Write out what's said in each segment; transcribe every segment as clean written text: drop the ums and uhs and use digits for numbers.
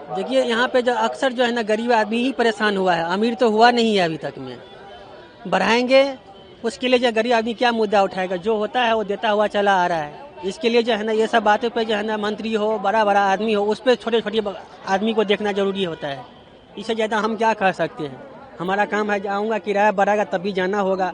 देखिए यहाँ पे जो अक्सर जो है ना गरीब आदमी ही परेशान हुआ है, अमीर तो हुआ नहीं है अभी तक में। बढ़ाएंगे उसके लिए जो गरीब आदमी क्या मुद्दा उठाएगा, जो होता है वो देता हुआ चला आ रहा है। इसके लिए जो है ना ये सब बातों पे जो है ना मंत्री हो, बड़ा बड़ा आदमी हो, उस पर छोटे छोटे आदमी को देखना जरूरी होता है। इससे ज़्यादा हम क्या कर सकते हैं। हमारा काम है, जाऊँगा किराया बढ़ाएगा तभी जाना होगा,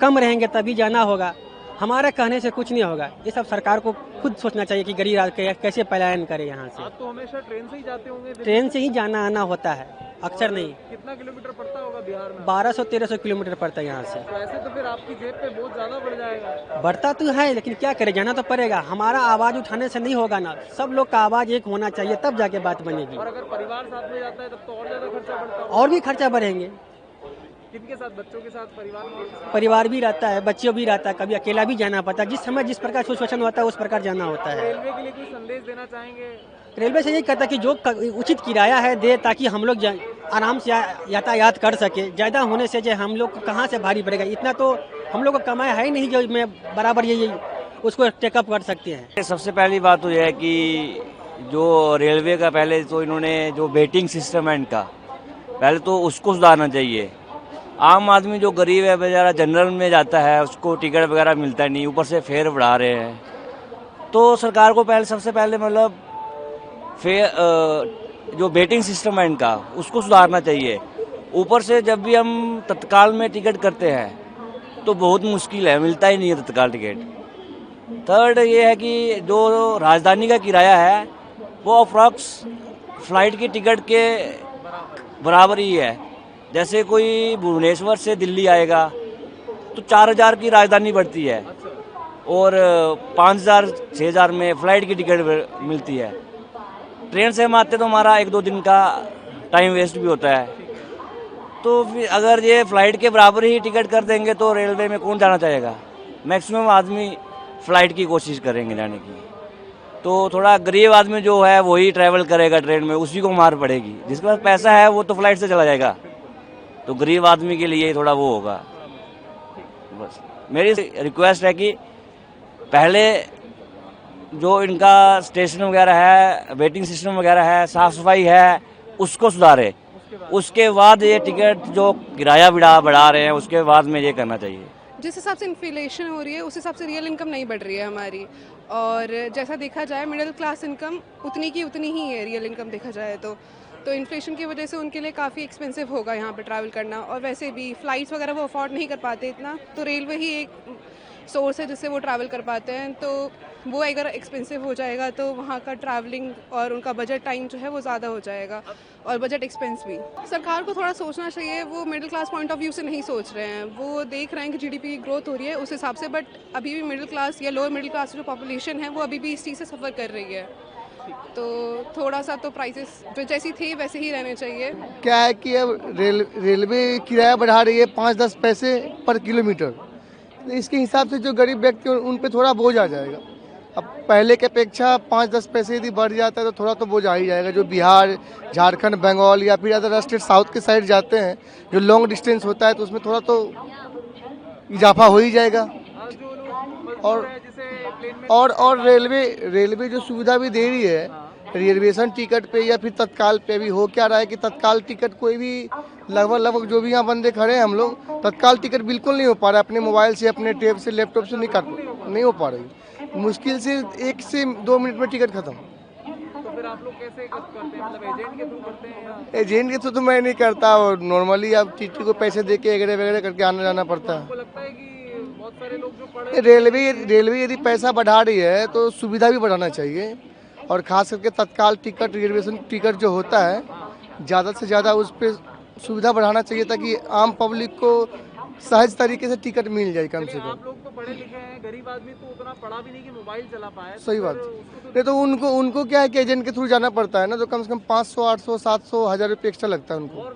कम रहेंगे तभी जाना होगा। हमारे कहने से कुछ नहीं होगा। ये सब सरकार को खुद सोचना चाहिए कि गरीब आदमी कैसे पलायन करे यहाँ से। आप तो हमेशा ट्रेन से ही जाते होंगे? ट्रेन से ही जाना आना होता है, अक्सर नहीं। कितना किलोमीटर पड़ता होगा बिहार में? 1200-1300 किलोमीटर पड़ता है यहाँ से। तो ऐसे तो फिर आपकी जेब पे बहुत ज्यादा बढ़ जाएगा। बढ़ता तो है लेकिन क्या करें, जाना तो पड़ेगा। हमारा आवाज़ उठाने से नहीं होगा ना, सब लोग का आवाज़ एक होना चाहिए तब जाके बात बनेगी। और अगर परिवार साथ में जाता है तब तो और ज्यादा खर्चा बढ़ता होगा। और भी खर्चा बढ़ेंगे। किनके साथ? बच्चों के साथ? परिवार में? परिवार भी रहता है, बच्चों भी रहता है, कभी अकेला भी जाना पड़ता है। जिस समय जिस प्रकार सिचुएशन होता है उस प्रकार जाना होता है। रेलवे के लिए कोई संदेश देना चाहेंगे? रेलवे से यही कहता है कि जो उचित किराया है दे, ताकि हम लोग आराम से यातायात कर सके। ज़्यादा होने से जो हम लोग को कहाँ से भारी पड़ेगा, इतना तो हम लोग को कमाया है ही नहीं जो मैं बराबर ये उसको टेकअप कर सकते हैं। सबसे पहली बात तो यह है कि जो रेलवे का पहले तो इन्होंने जो वेटिंग सिस्टम है इनका, पहले तो उसको सुधारना चाहिए। आम आदमी जो गरीब है बेचारा जनरल में जाता है, उसको टिकट वगैरह मिलता नहीं, ऊपर से फेयर बढ़ा रहे हैं। तो सरकार को पहले सबसे पहले मतलब जो वेटिंग सिस्टम है इनका उसको सुधारना चाहिए। ऊपर से जब भी हम तत्काल में टिकट करते हैं तो बहुत मुश्किल है, मिलता ही नहीं है तत्काल टिकट। थर्ड ये है कि जो राजधानी का किराया है वो अप्रॉक्स फ्लाइट की टिकट के बराबर ही है। जैसे कोई भुवनेश्वर से दिल्ली आएगा तो 4000 की राजधानी पड़ती है और 5000-6000 में फ्लाइट की टिकट मिलती है। ट्रेन से हम आते तो हमारा 1-2 दिन का टाइम वेस्ट भी होता है। तो फिर अगर ये फ्लाइट के बराबर ही टिकट कर देंगे तो रेलवे में कौन जाना चाहेगा? मैक्सिमम आदमी फ्लाइट की कोशिश करेंगे जाने की। तो थोड़ा गरीब आदमी जो है वही ट्रैवल करेगा ट्रेन में, उसी को मार पड़ेगी। जिसके पास पैसा है वो तो फ्लाइट से चला जाएगा, तो गरीब आदमी के लिए थोड़ा वो होगा। बस मेरी रिक्वेस्ट है कि पहले जो इनका स्टेशन वगैरह है, वेटिंग सिस्टम वगैरह है, साफ सफाई है, उसको सुधारे। उसके बाद ये टिकट जो किराया बढ़ा रहे हैं उसके बाद में ये करना चाहिए। जिस हिसाब से इन्फ्लेशन हो रही है उस हिसाब से रियल इनकम नहीं बढ़ रही है हमारी। और जैसा देखा जाए मिडिल क्लास इनकम उतनी की उतनी ही है, रियल इनकम देखा जाए तो इन्फ्लेशन की वजह से उनके लिए काफ़ी एक्सपेंसिव होगा यहाँ पे ट्रैवल करना। और वैसे भी फ़्लाइट्स वगैरह वो अफोर्ड नहीं कर पाते इतना, तो रेलवे ही एक सोर्स है जिससे वो ट्रैवल कर पाते हैं। तो वो अगर एक्सपेंसिव हो जाएगा तो वहाँ का ट्रैवलिंग और उनका बजट टाइम जो है वो ज़्यादा हो जाएगा और बजट एक्सपेंस भी। सरकार को थोड़ा सोचना चाहिए, वो middle class point of view से नहीं सोच रहे हैं। वो देख रहे हैं कि जीडीपी ग्रोथ हो रही है उस हिसाब से, बट अभी भी मिडिल क्लास या लोअर मिडिल क्लास जो पॉपुलेशन है वो अभी भी इस चीज़ से सफ़र कर रही है। तो थोड़ा सा तो प्राइसेस जो जैसी थी वैसे ही रहने चाहिए। क्या है कि अब रेलवे किराया बढ़ा रही है 5-10 पैसे पर किलोमीटर, तो इसके हिसाब से जो गरीब व्यक्ति उन पे थोड़ा बोझ आ जाएगा। अब पहले के अपेक्षा 5-10 पैसे यदि बढ़ जाता है तो थोड़ा तो बोझ आ ही जाएगा। जो बिहार, झारखंड, बंगाल या फिर अदर स्टेट साउथ के साइड जाते हैं, जो लॉन्ग डिस्टेंस होता है तो उसमें थोड़ा तो इजाफा हो ही जाएगा। और रेलवे जो सुविधा भी दे रही है रिजर्वेशन टिकट पे या फिर तत्काल पे, भी हो क्या रहा है कि तत्काल टिकट कोई भी लगभग जो भी यहाँ बंदे खड़े हैं हम लोग, तत्काल टिकट बिल्कुल नहीं हो पा रहा है। अपने मोबाइल से, अपने टैब से, लैपटॉप से नहीं हो पा रही। मुश्किल से 1 से 2 मिनट में टिकट खत्म। तो फिर आप लोग कैसे करते हैं? मतलब एजेंट के थ्रू करते हैं या? एजेंट के थ्रू तो मैं नहीं करता, और नॉर्मली आप टीटी को पैसे दे के वगैरह करके आना जाना पड़ता है। आपको लगता है कि बहुत सारे लोग जो पढ़े रेलवे यदि पैसा बढ़ा रही है तो सुविधा भी बढ़ाना चाहिए, और खास करके तत्काल टिकट, रिजर्वेशन टिकट जो होता है ज़्यादा से ज़्यादा उस पर सुविधा बढ़ाना चाहिए ताकि आम पब्लिक को सहज तरीके से टिकट मिल जाए कम से कम। आप लोग तो पढ़े लिखे हैं, गरीब आदमी तो उतना पढ़ा भी नहीं कि मोबाइल चला पाए। सही बात। नहीं तो उनको क्या है कि एजेंट के थ्रू जाना पड़ता है ना, तो कम से कम 500, 800, 700, 1000 रुपये एक्स्ट्रा लगता है उनको।